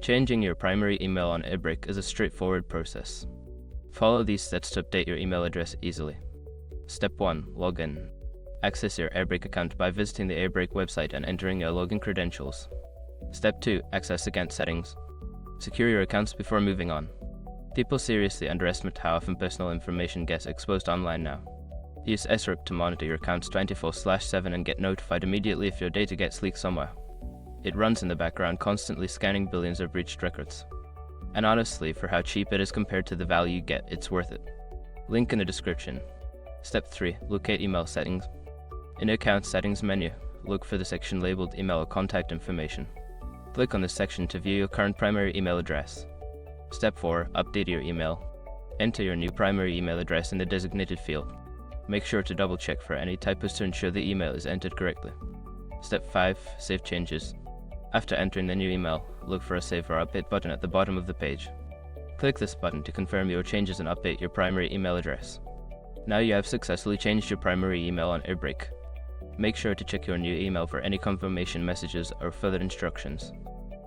Changing your primary email on Airbrake is a straightforward process. Follow these steps to update your email address easily. Step 1. Login. Access your Airbrake account by visiting the Airbrake website and entering your login credentials. Step 2. Access account settings. Secure your accounts before moving on. People seriously underestimate how often personal information gets exposed online now. Use Airbrake to monitor your accounts 24/7 and get notified immediately if your data gets leaked somewhere. It runs in the background, constantly scanning billions of breached records. And honestly, for how cheap it is compared to the value you get, it's worth it. Link in the description. Step 3. Locate email settings. In the Account Settings menu, look for the section labeled Email or Contact Information. Click on this section to view your current primary email address. Step 4. Update your email. Enter your new primary email address in the designated field. Make sure to double check for any typos to ensure the email is entered correctly. Step 5. Save changes. After entering the new email, look for a Save or Update button at the bottom of the page. Click this button to confirm your changes and update your primary email address. Now you have successfully changed your primary email on Airbrake. Make sure to check your new email for any confirmation messages or further instructions.